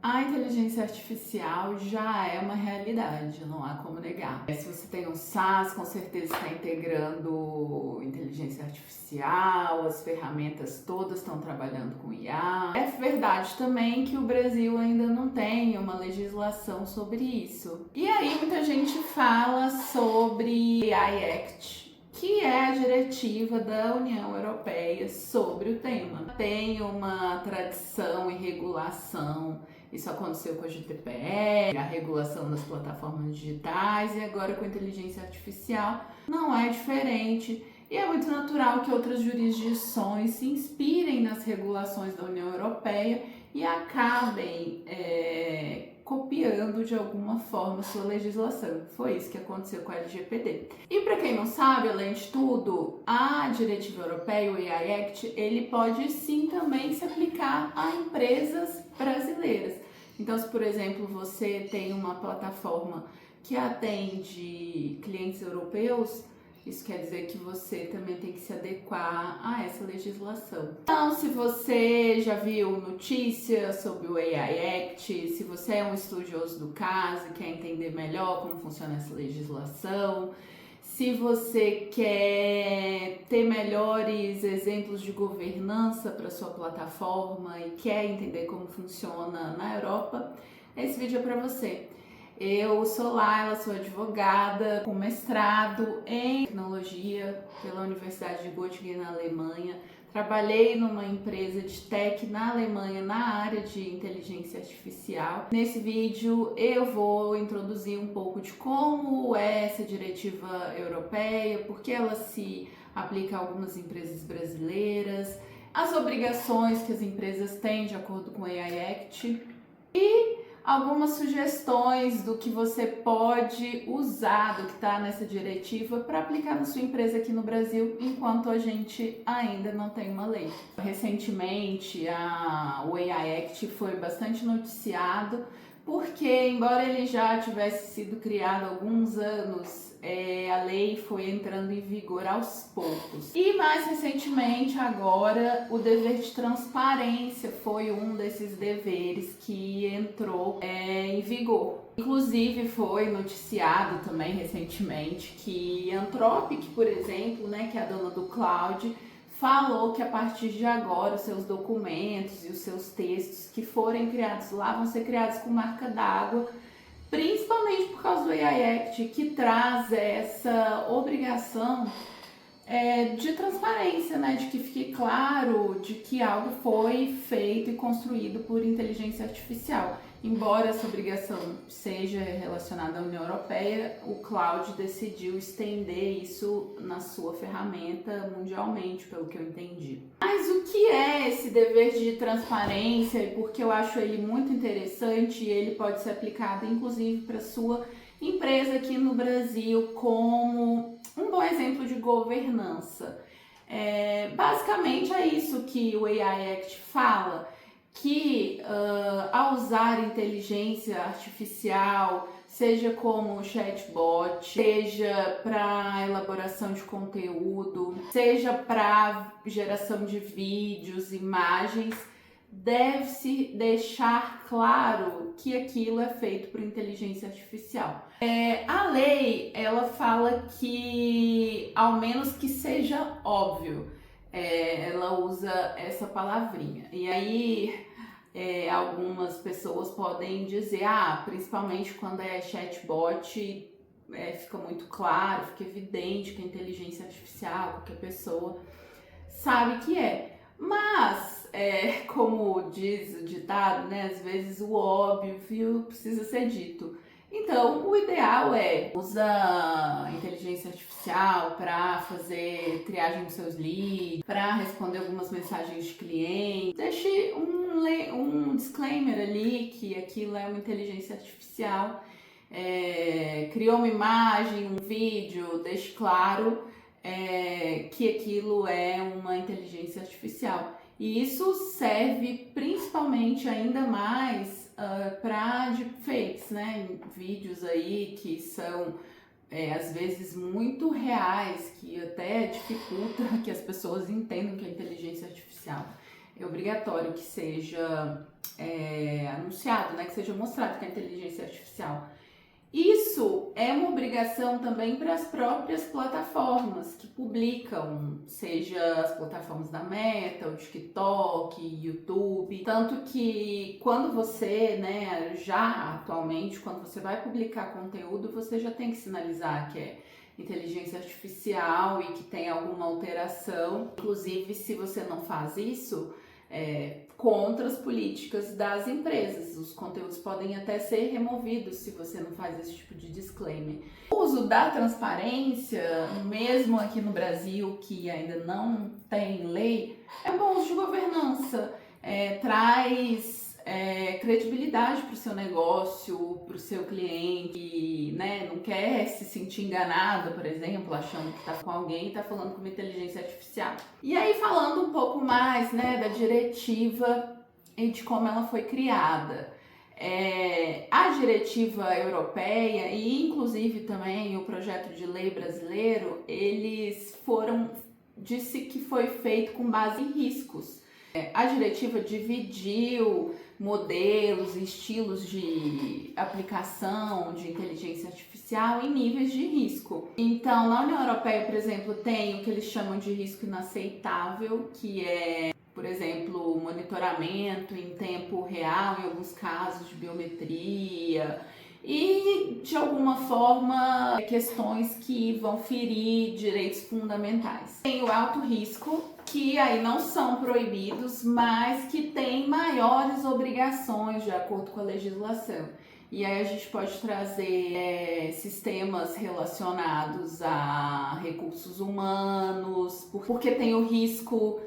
A inteligência artificial já é uma realidade, não há como negar. Se você tem um SaaS, com certeza está integrando inteligência artificial, as ferramentas todas estão trabalhando com IA. É verdade também que o Brasil ainda não tem uma legislação sobre isso. E aí muita gente fala sobre AI Act, que é a diretiva da União Europeia sobre o tema. Tem uma tradição e regulação, isso aconteceu com a GDPR, a regulação das plataformas digitais, e agora com a inteligência artificial não é diferente. E é muito natural que outras jurisdições se inspirem nas regulações da União Europeia e acabem copiando de alguma forma sua legislação. Foi isso que aconteceu com a LGPD. E para quem não sabe, além de tudo, a diretiva europeia, o AI Act, ele pode sim também se aplicar a empresas brasileiras. Então, se por exemplo você tem uma plataforma que atende clientes europeus, isso quer dizer que você também tem que se adequar a essa legislação. Então, se você já viu notícias sobre o AI Act, se você é um estudioso do caso e quer entender melhor como funciona essa legislação, se você quer ter melhores exemplos de governança para sua plataforma e quer entender como funciona na Europa, esse vídeo é para você. Eu sou Laila, sou advogada com mestrado em tecnologia pela Universidade de Göttingen, na Alemanha. Trabalhei numa empresa de tech na Alemanha na área de inteligência artificial. Nesse vídeo eu vou introduzir um pouco de como é essa diretiva europeia, por que ela se aplica a algumas empresas brasileiras, as obrigações que as empresas têm de acordo com o AI Act e algumas sugestões do que você pode usar, do que está nessa diretiva, para aplicar na sua empresa aqui no Brasil, enquanto a gente ainda não tem uma lei. Recentemente, o AI Act foi bastante noticiado, porque, embora ele já tivesse sido criado há alguns anos, a lei foi entrando em vigor aos poucos. E mais recentemente, agora, o dever de transparência foi um desses deveres que entrou em vigor. Inclusive foi noticiado também recentemente que Anthropic, por exemplo, que é a dona do cloud, falou que a partir de agora os seus documentos e os seus textos que forem criados lá vão ser criados com marca d'água, principalmente por causa do AI Act, que traz essa obrigação de transparência, de que fique claro de que algo foi feito e construído por inteligência artificial. Embora essa obrigação seja relacionada à União Europeia, o Cloud decidiu estender isso na sua ferramenta mundialmente, pelo que eu entendi. Mas o que é esse dever de transparência e por que eu acho ele muito interessante e ele pode ser aplicado inclusive para sua empresa aqui no Brasil como um bom exemplo de governança? Basicamente é isso que o AI Act fala, que ao usar inteligência artificial, seja como chatbot, seja para elaboração de conteúdo, seja para geração de vídeos, imagens, deve-se deixar claro que aquilo é feito por inteligência artificial. A lei, ela fala que, ao menos que seja óbvio, ela usa essa palavrinha. E aí, algumas pessoas podem dizer, principalmente quando é chatbot, fica muito claro, fica evidente que é inteligência artificial, qualquer pessoa sabe que é. Mas, como diz o ditado, às vezes o óbvio precisa ser dito. Então, o ideal é usar inteligência artificial para fazer triagem dos seus leads, para responder algumas mensagens de cliente. Deixe um disclaimer ali que aquilo é uma inteligência artificial. Criou uma imagem, um vídeo, deixe claro que aquilo é uma inteligência artificial. E isso serve principalmente ainda mais para deepfakes, vídeos aí que são às vezes muito reais, que até dificulta que as pessoas entendam que a inteligência artificial é obrigatório que seja anunciado né, que seja mostrado que é inteligência artificial. Isso é uma obrigação também para as próprias plataformas que publicam, seja as plataformas da Meta, o TikTok, YouTube. Tanto que quando você, né, já atualmente, quando você vai publicar conteúdo, você já tem que sinalizar que é inteligência artificial e que tem alguma alteração. Inclusive, se você não faz isso, contra as políticas das empresas. Os conteúdos podem até ser removidos se você não faz esse tipo de disclaimer. O uso da transparência, mesmo aqui no Brasil, que ainda não tem lei, é um bom uso de governança. Traz credibilidade para o seu negócio, para o seu cliente, né? Não quer se sentir enganado, por exemplo, achando que está com alguém e está falando com uma inteligência artificial. E aí, falando um pouco mais, né, da diretiva e de como ela foi criada. A diretiva europeia e inclusive também o projeto de lei brasileiro, disse que foi feito com base em riscos. A diretiva dividiu modelos e estilos de aplicação de inteligência artificial em níveis de risco. Então, na União Europeia, por exemplo, tem o que eles chamam de risco inaceitável, que é, por exemplo, monitoramento em tempo real, em alguns casos de biometria, e de alguma forma questões que vão ferir direitos fundamentais. Tem o alto risco, que aí não são proibidos, mas que tem maiores obrigações de acordo com a legislação. E aí a gente pode trazer sistemas relacionados a recursos humanos, porque tem o risco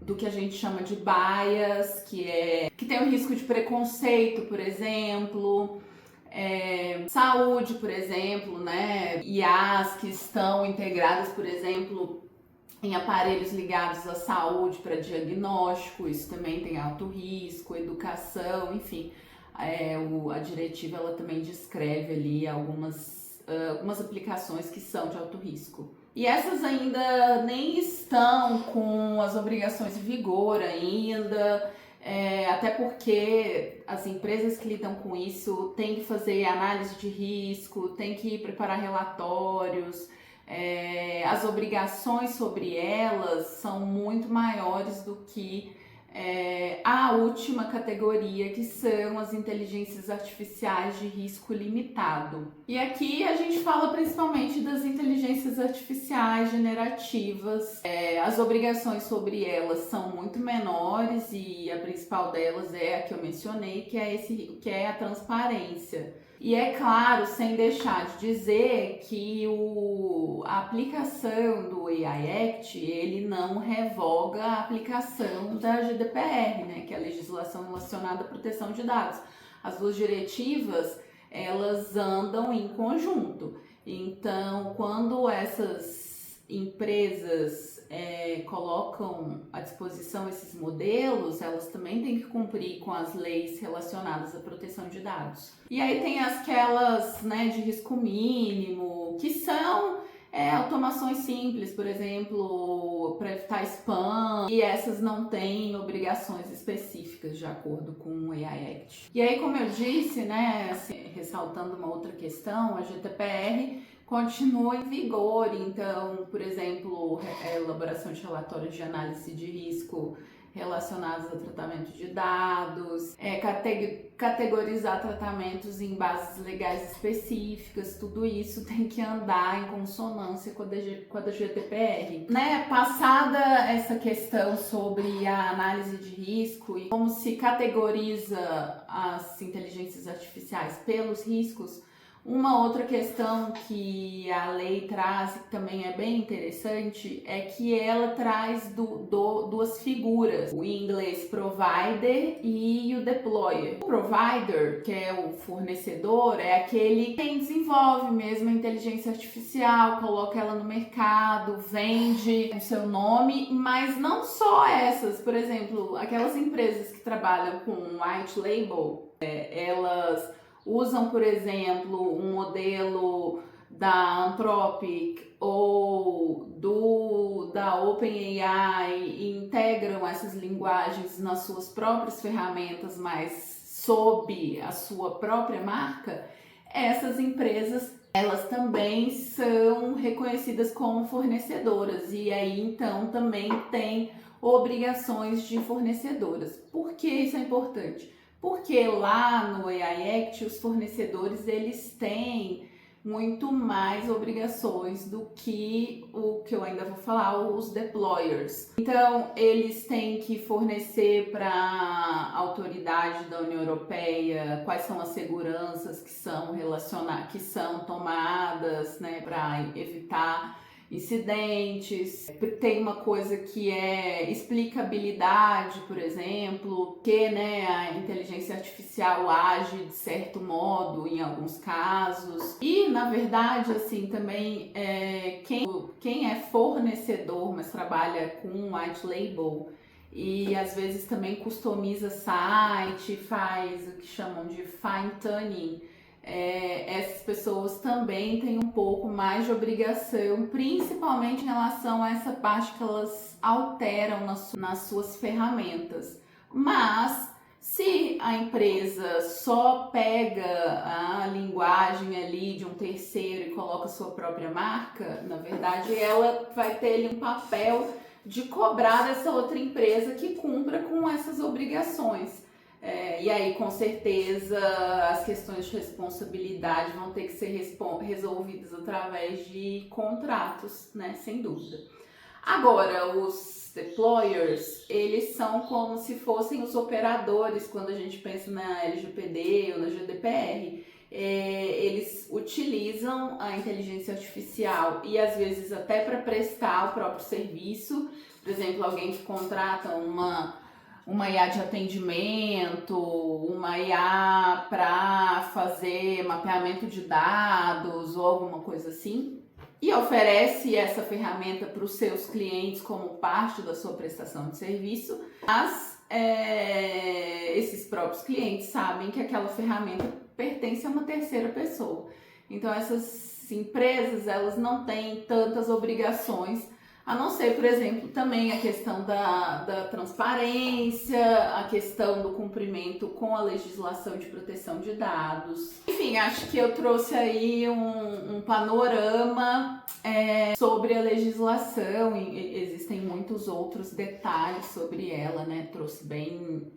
do que a gente chama de bias, que tem o risco de preconceito, por exemplo. Saúde, por exemplo, né? IAs que estão integradas, por exemplo, em aparelhos ligados à saúde para diagnóstico, isso também tem alto risco, educação, enfim. A diretiva ela também descreve ali algumas aplicações que são de alto risco. E essas ainda nem estão com as obrigações em vigor ainda, até porque as empresas que lidam com isso têm que fazer análise de risco, têm que preparar relatórios. As obrigações sobre elas são muito maiores do que a última categoria, que são as inteligências artificiais de risco limitado. E aqui a gente fala principalmente das inteligências artificiais generativas. As obrigações sobre elas são muito menores e a principal delas é a que eu mencionei, que é a transparência. E é claro, sem deixar de dizer que a aplicação do AI Act, ele não revoga a aplicação da GDPR, né, que é a legislação relacionada à proteção de dados. As duas diretivas, elas andam em conjunto. Então, quando essas empresas colocam à disposição esses modelos, elas também têm que cumprir com as leis relacionadas à proteção de dados. E aí tem aquelas, né, de risco mínimo, que são automações simples, por exemplo, para evitar spam, e essas não têm obrigações específicas de acordo com o AI Act. E aí, como eu disse, né, assim, ressaltando uma outra questão, a GDPR continua em vigor. Então, por exemplo, elaboração de relatórios de análise de risco relacionados ao tratamento de dados, categorizar tratamentos em bases legais específicas, tudo isso tem que andar em consonância com a da GDPR. Né? Passada essa questão sobre a análise de risco e como se categoriza as inteligências artificiais pelos riscos, uma outra questão que a lei traz, e que também é bem interessante, é que ela traz duas figuras, o em inglês provider e o deployer. O provider, que é o fornecedor, é aquele quem desenvolve mesmo a inteligência artificial, coloca ela no mercado, vende o seu nome, mas não só essas. Por exemplo, aquelas empresas que trabalham com white label, elas usam, por exemplo, um modelo da Anthropic ou da OpenAI e integram essas linguagens nas suas próprias ferramentas, mas sob a sua própria marca, essas empresas elas também são reconhecidas como fornecedoras e aí então também tem obrigações de fornecedoras. Por que isso é importante? Porque lá no AI Act os fornecedores eles têm muito mais obrigações do que o que eu ainda vou falar, os deployers. Então, eles têm que fornecer para a autoridade da União Europeia quais são as seguranças que são tomadas, né, para evitar incidentes. Tem uma coisa que é explicabilidade, por exemplo, que, né, a inteligência artificial age de certo modo em alguns casos. E na verdade, assim, também quem é fornecedor, mas trabalha com white label e às vezes também customiza site, faz o que chamam de fine tuning. Essas pessoas também têm um pouco mais de obrigação, principalmente em relação a essa parte que elas alteram nas suas ferramentas. Mas se a empresa só pega a linguagem ali de um terceiro e coloca sua própria marca, na verdade ela vai ter ali um papel de cobrar dessa outra empresa que cumpra com essas obrigações. E aí, com certeza, as questões de responsabilidade vão ter que ser resolvidas através de contratos, né? Sem dúvida. Agora, os deployers, eles são como se fossem os operadores quando a gente pensa na LGPD ou na GDPR. Eles utilizam a inteligência artificial e às vezes até para prestar o próprio serviço. Por exemplo, alguém que contrata uma IA de atendimento, uma IA para fazer mapeamento de dados ou alguma coisa assim, e oferece essa ferramenta para os seus clientes como parte da sua prestação de serviço, mas esses próprios clientes sabem que aquela ferramenta pertence a uma terceira pessoa. Então essas empresas elas não têm tantas obrigações, a não ser, por exemplo, também a questão da transparência, a questão do cumprimento com a legislação de proteção de dados. Enfim, acho que eu trouxe aí um panorama sobre a legislação e existem muitos outros detalhes sobre ela, né? Trouxe bem,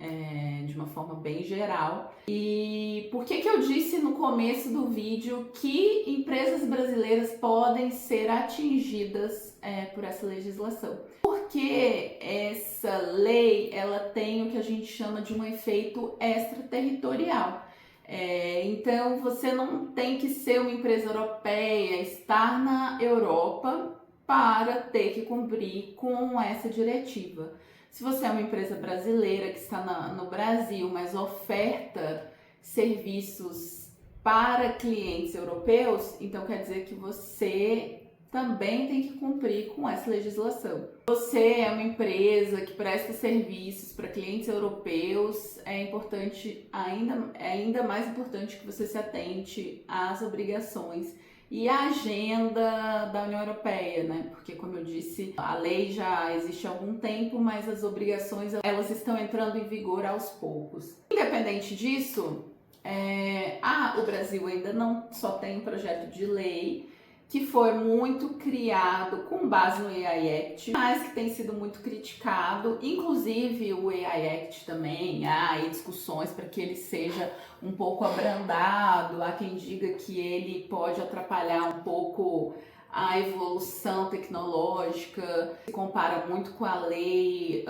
de uma forma bem geral. E por que eu disse no começo do vídeo que empresas brasileiras podem ser atingidas por essa legislação? Porque essa lei ela tem o que a gente chama de um efeito extraterritorial. Então você não tem que ser uma empresa europeia, estar na Europa para ter que cumprir com essa diretiva. Se você é uma empresa brasileira que está no Brasil, mas oferta serviços para clientes europeus, então quer dizer que você também tem que cumprir com essa legislação. Você é uma empresa que presta serviços para clientes europeus, é importante, ainda mais importante que você se atente às obrigações e à agenda da União Europeia, né? Porque, como eu disse, a lei já existe há algum tempo, mas as obrigações elas estão entrando em vigor aos poucos. Independente disso, o Brasil ainda não só tem um projeto de lei que foi muito criado com base no AI Act, mas que tem sido muito criticado, inclusive o AI Act também, há aí discussões para que ele seja um pouco abrandado, há quem diga que ele pode atrapalhar um pouco a evolução tecnológica, se compara muito com a lei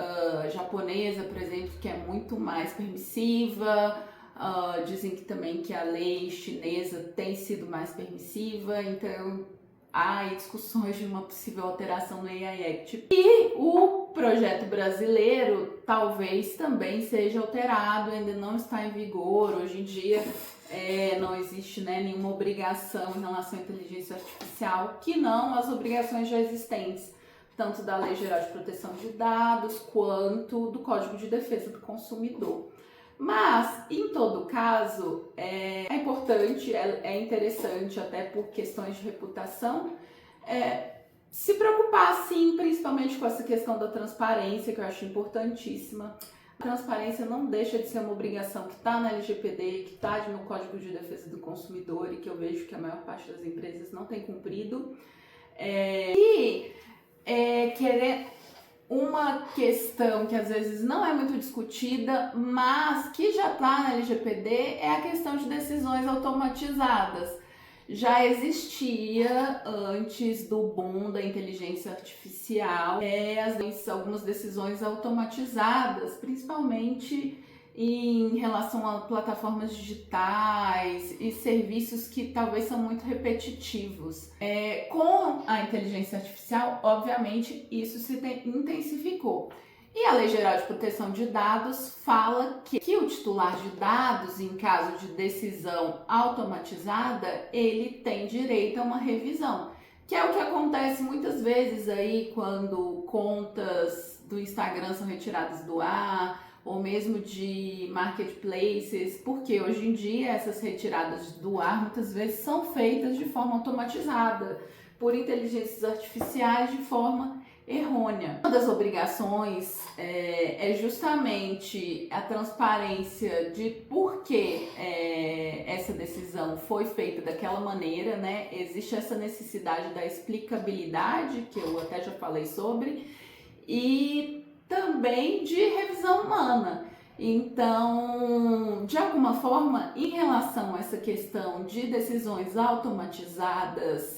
japonesa, por exemplo, que é muito mais permissiva. Dizem que também que a lei chinesa tem sido mais permissiva, então há discussões de uma possível alteração no AI Act. E o projeto brasileiro talvez também seja alterado, ainda não está em vigor. Hoje em dia não existe, né, nenhuma obrigação em relação à inteligência artificial, que não as obrigações já existentes, tanto da Lei Geral de Proteção de Dados quanto do Código de Defesa do Consumidor. Mas, em todo caso, é importante, é interessante, até por questões de reputação, se preocupar, sim, principalmente com essa questão da transparência, que eu acho importantíssima. Transparência não deixa de ser uma obrigação que está na LGPD, que está no Código de Defesa do Consumidor e que eu vejo que a maior parte das empresas não tem cumprido. Querer uma questão que às vezes não é muito discutida, mas que já está na LGPD, é a questão de decisões automatizadas. Já existia antes do boom da inteligência artificial algumas decisões automatizadas, principalmente em relação a plataformas digitais e serviços que talvez são muito repetitivos. Com a inteligência artificial, obviamente, isso se intensificou. E a Lei Geral de Proteção de Dados fala que o titular de dados, em caso de decisão automatizada, ele tem direito a uma revisão, que é o que acontece muitas vezes aí quando contas do Instagram são retiradas do ar, ou mesmo de marketplaces, porque hoje em dia essas retiradas do ar muitas vezes são feitas de forma automatizada, por inteligências artificiais de forma errônea. Uma das obrigações é justamente a transparência de por que essa decisão foi feita daquela maneira, né? Existe essa necessidade da explicabilidade, que eu até já falei sobre, e também de revisão humana. Então, de alguma forma, em relação a essa questão de decisões automatizadas,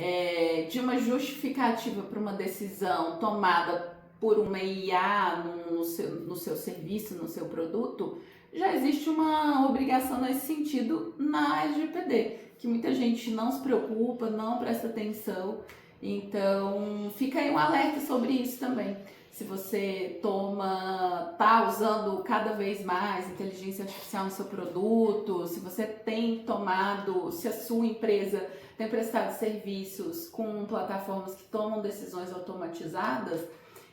de uma justificativa para uma decisão tomada por uma IA no seu serviço, no seu produto, já existe uma obrigação nesse sentido na LGPD, que muita gente não se preocupa, não presta atenção. Então, fica aí um alerta sobre isso também. Se você tá usando cada vez mais inteligência artificial no seu produto, se você se a sua empresa tem prestado serviços com plataformas que tomam decisões automatizadas,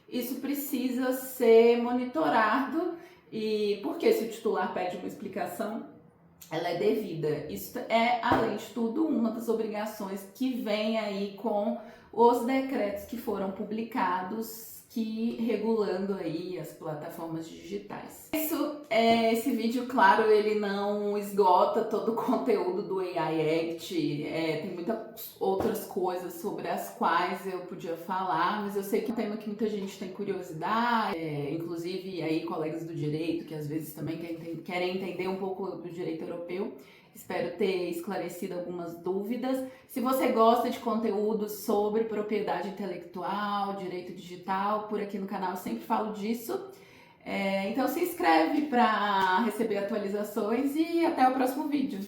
isso precisa ser monitorado, e porque se o titular pede uma explicação, ela é devida. Isso é, além de tudo, uma das obrigações que vem aí com os decretos que foram publicados, regulando aí as plataformas digitais. Esse vídeo, claro, ele não esgota todo o conteúdo do AI Act, tem muitas outras coisas sobre as quais eu podia falar, mas eu sei que é um tema que muita gente tem curiosidade, inclusive aí colegas do direito, que às vezes também querem entender um pouco do direito europeu. Espero ter esclarecido algumas dúvidas. Se você gosta de conteúdo sobre propriedade intelectual, direito digital, por aqui no canal eu sempre falo disso. Então se inscreve para receber atualizações e até o próximo vídeo.